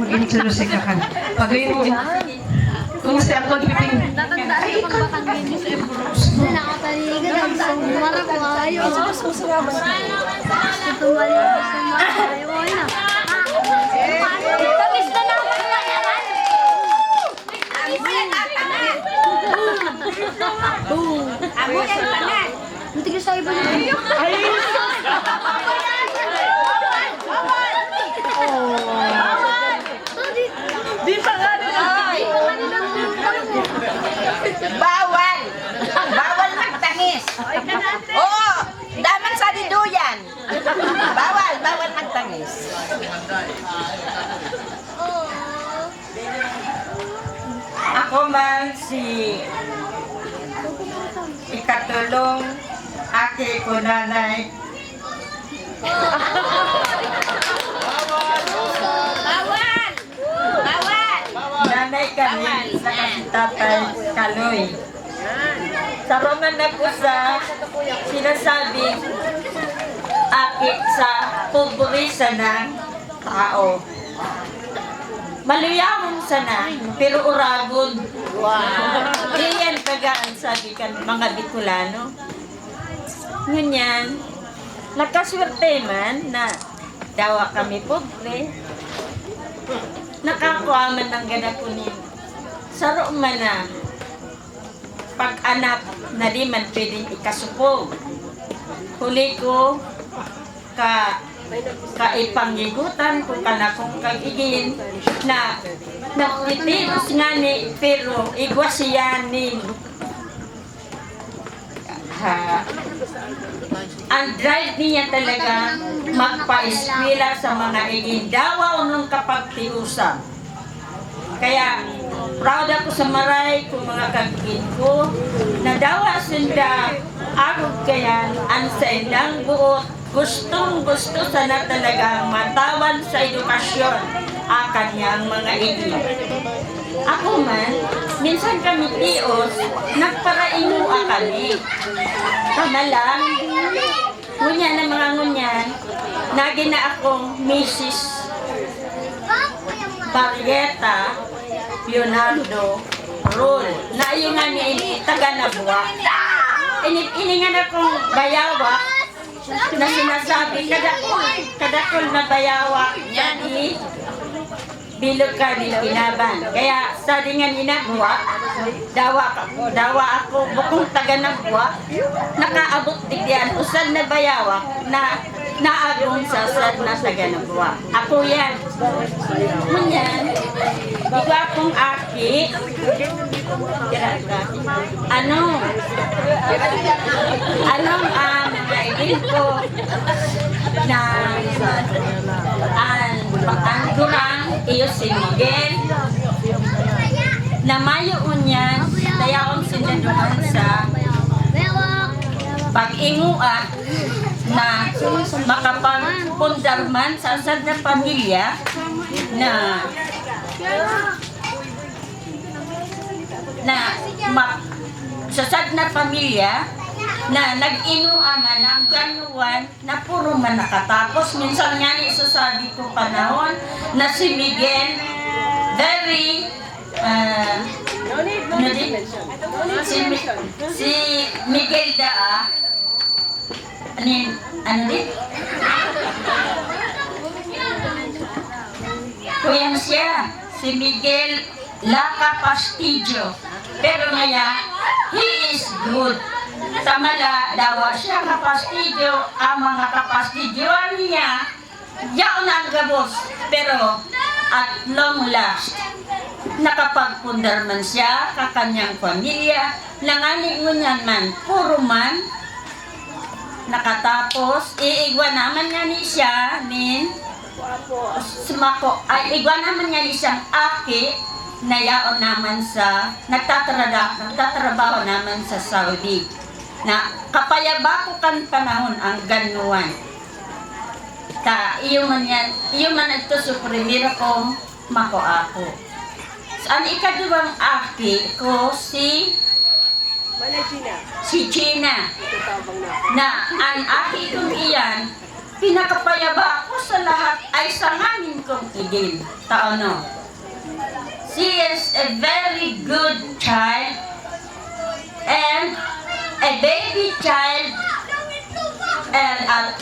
Mag-introduce ka ka. Pagayin mo. Kumusta ako piping? Tatandaan ko pagbakang din sa Ebros. Nakataligan ang sumara ko ayaw. Tumaligas ng mga ayaw na. Tamis na naman na yaman. Amo yan tangan. Hindi ka sa iba niyo. Di pa nga Bawal! Bawal magtangis! Oo! Daman sa diduyan! Bawal magtangis! Ako man si ikatulong aki ko nanay. Bawal! Nanay kami sa Tatay Kaloy. Sarungan na po sa sinasabi akit sa pobresa ng tao. Maluyamon sana, pero uragon. Diyan kagaan sabi kan mga Bicolano. Ngunyan, nakaswerte man na dawa kami pobre. Nakakuha man ng ganapunin. Saro man na pag-anak na di man pwedeng ikasupog. Huli ko kaipangigutan ko kanakong kag-igin na nagtitiros nga ni pero igwasiyanin. Ang drive niya talaga magpa-eskwela sa mga igindawa nung kapagtiusan. Kaya proud ako sa maray kung mga kagigin ko na dawa sila agod kaya ang sa indang buot gustong-gusto sana talaga matawan sa edukasyon ang kanyang mga igin. Ako man, minsan kami tios, nagparainua kami. Tama lang, ngunyan na mga ngunyan, nagi na akong Mrs. Barrieta Leonardo Rule. Na yung nga ni taga Nabua. Ini nga akong bayawak na sinasabi, kadakol na bayawak yan bilog ka ni Pinaban. Kaya sa dingan inagwa, dawa ako, bukong taga Nabua, nakaabot tigyan, usad na bayawak na naagong sa sad na taga Nabua. Ako yan. Munyan, ikaw akong aki, anong mga idin ko na ang durang iyo si Miguel na mayo unyan dayaon sinaduman sa pag-ingua na makapagpundarman sa asad na pamilya na sasad na pamilya na nag-inuaman ng ganuan na puro man nakatapos. Minsan nga ni sasabi ko panahon na si Miguel very si Miguel Daa ano din? Kuya siya si Miguel Laca Pastillo, pero ngayon he is good. Samala dawa siya kapastidyo, ang mga kapastidyoan niya yaon ang gabos, pero at long last nakapagpundar man siya kakanyang pamilya nangani ngunyan man puro man nakatapos iigwa naman nga ni siya sumako ay igwa naman nga ni siyang aki na yaon naman sa nagtatrabaho naman sa Saudi na kapayaba ko kan panahon ang ganuan. Iyo man ito suprimira kong mako ako. Ang ikaduwang aki ko si Gina. Na ang aki kong iyan pinakapayaba ko sa lahat ay sa ngamin kong idin. Taono. She is a very good child and a baby child and at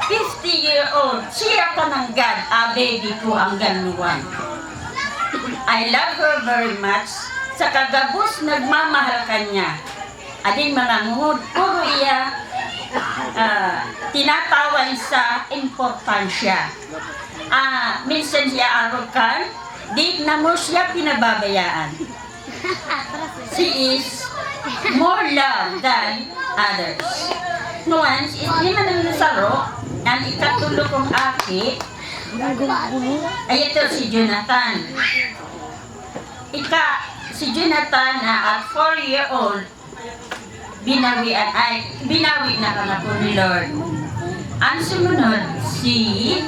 50-year-old, siya pa ng God, baby ko ang ganuan. I love her very much. Sa kagabos, nagmamahal kanya. Ading mga ngud, puro iya tinatawan sa importansya. Minsan siya arokan, di na mo siya pinababayaan. She is more loved than others. Nuan, hindi man ang nasaro, ang ikatulo kong aki, ay ito si Jonathan. Si Jonathan na at 4-year-old, binawi na ka po ni Lord. Ang sumunod, si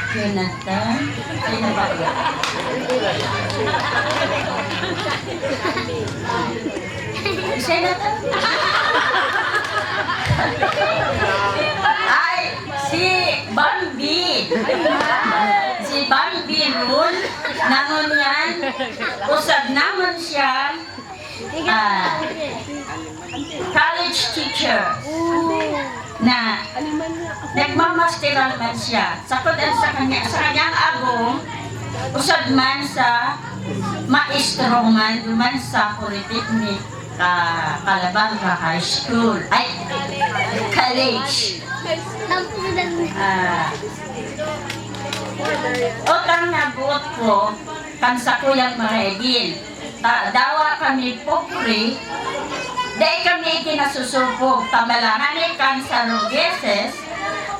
Jonathan. Sino ba yan? Jonathan? Ay, si Bambi. Si Bambi Rul. Nangon yan. Usab naman siya. College teacher na nagmamasteral man siya sa kanyang agong usad man sa maestro man duman sa Polytechnic Calabanga High School ay college otang nabuot ko kan sa kuyang maregin dawa kami pokri dahil kami kinasusupo tamalangan kan sa Rogeses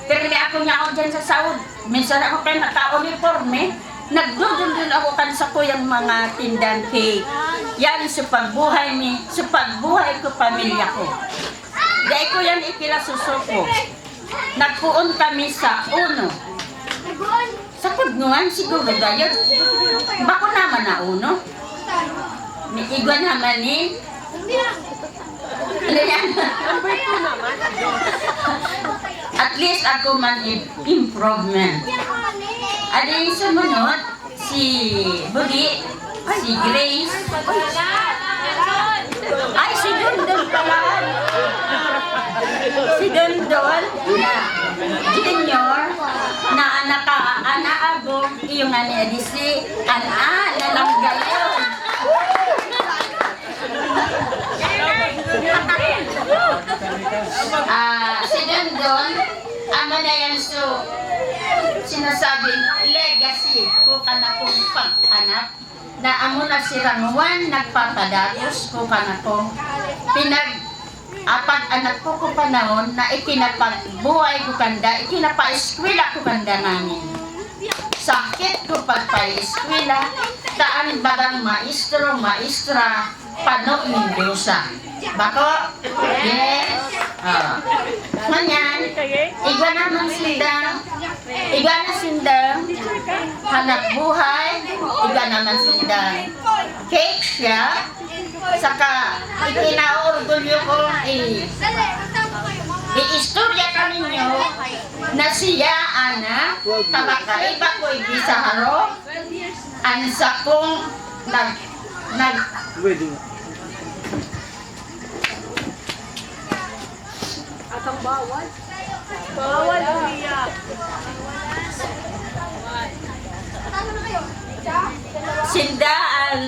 pero may ako niya ako dyan sa Saud minsan ako kayo naka-uniforme nagdudundun ako kan sa kuyang mga tindang cake yan sa pagbuhay ko pamilya ko dahil ko yan ikinasusupo nagpuon kami sa uno sa pagnuan siguro gayod bako naman na uno may igwa naman eh. Ano yan? At least ako man improvement. At yung sumunod, si Budi, si Grace. Ay, si Dondon pala. Si Dondon na junior na anak-agong iyong ani si Ana na langgayon. Si Dondon, ama na yan so sinasabing legacy ko kana kong pag-anak na amo na si Rangwan nagpapadatos ko kana ko pag-anak ko panahon na ikinapagbuhay ko kanda ikinapa-eskwela ko kanda namin sakit ko pagpa-eskwela taan bagang maestra Pano Mendoza. Bako? Yes. Manyan, iba naman sindang hanap buhay, iba naman sindang cake siya, saka ikinaorgulyo ko i-istorya kami nyo na siya, ana, tabakaiba ko ibisaharo, ansa kong At ang bawal? Bawal, umiyak. Sindaan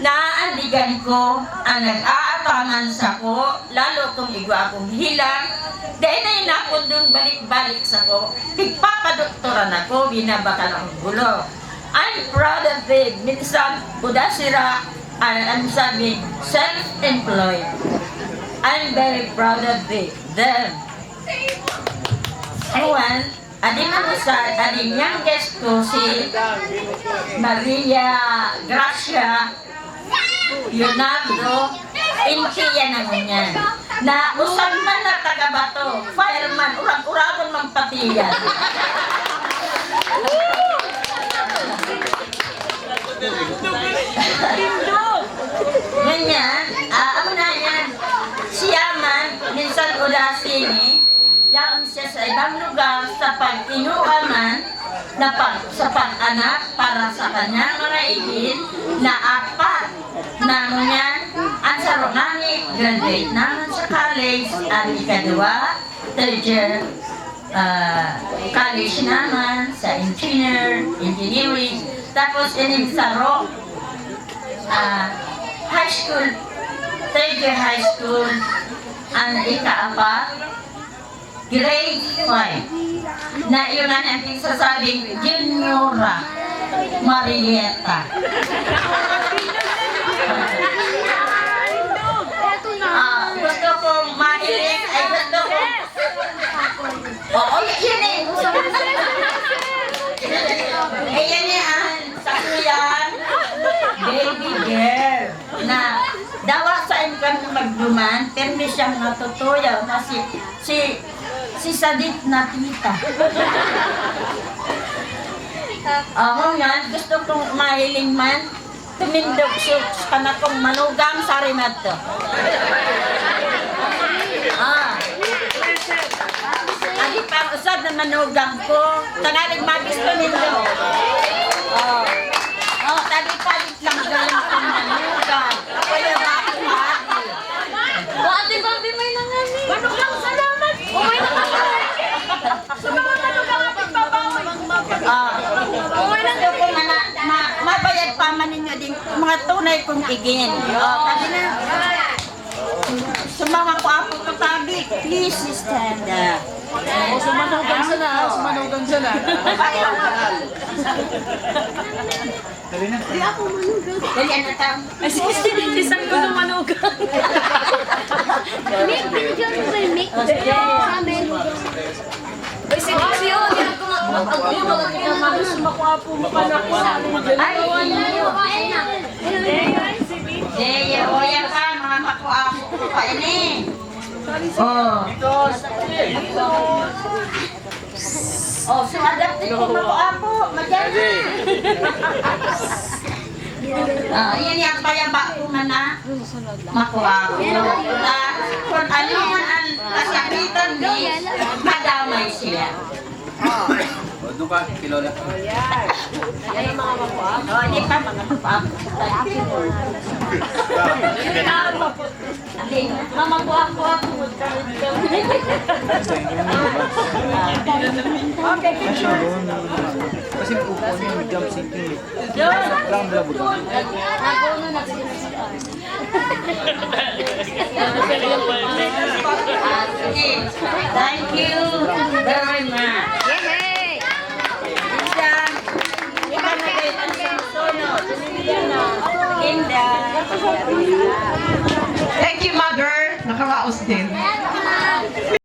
naandigan ko ang nag-aatangan sa ko lalo kung igwa akong hilang dahil na inakundong balik-balik sa ko pigpapadoktoran ako binabakal akong gulo I'm proud of it minsan budasira ang sabi self-employed I'm very proud of them Juan ading youngest ko si Maria Gracia Leonardo Intiya naman yan na usap man na taga-bato fireman, urag-uragon mang patiyan ganyan, ako na yan siya man minsan udasini magandang lugar sa pag-inuanan sa pag-anak para sa kanyang mga igid na apat na ngunyan ang sarunani graduate naman sa college at ikadua, third year college naman sa engineering, tapos ining saro high school, third year high school, ang ikaapat, grade 5, na yun ang aking sasabing Juniora Marieta. Gusto kong mahiling, ay gusto kong, oo, yun eh. Ayan yan, sakuyan, baby girl, na dawa sa kami magduman, pero siyang natutuyaw na si Sadit na tita. Ako nga, gusto kong mahiling man, tumindog sa kanakong manugang sa rimato. Adi pang usad na manugang ko, tangalig mabis tumindog. Tali-palit lang galing kong manugang. Ako yung bakit hati. Ate Bambi, may nangani. Manugang, salamat. Oh, may nangani. Sa mga manugang apit babawi. Gusto ko mabayad pa man ninyo din mga tunay kong igin. Kasi na, sumama ko ako katabi, please stand up. Sumanugan siya na. Di ako manugang. Dali ang natang. Ay, isang ko ng manugang. Mick, binigyan mo ba yung Mick? Sa amin. Ay, si Oli, ang sumakwapo mo pa na ko. Ay, Ayun na. o yan pa, mga makuha ko pa ini. Sumadap din ko makuha po. Madyan na. Yan yung payaba ko man na makuha ko. Kung ano man ang kasakitan ni, madamay siya. Doon ka, kilola. Hindi pa mga makuha ko. Mama ko ako. Kasi upo niya yung jump sinking. Lang blabo doon. Thank you very much. Thank you, Mother. Nakaraos din.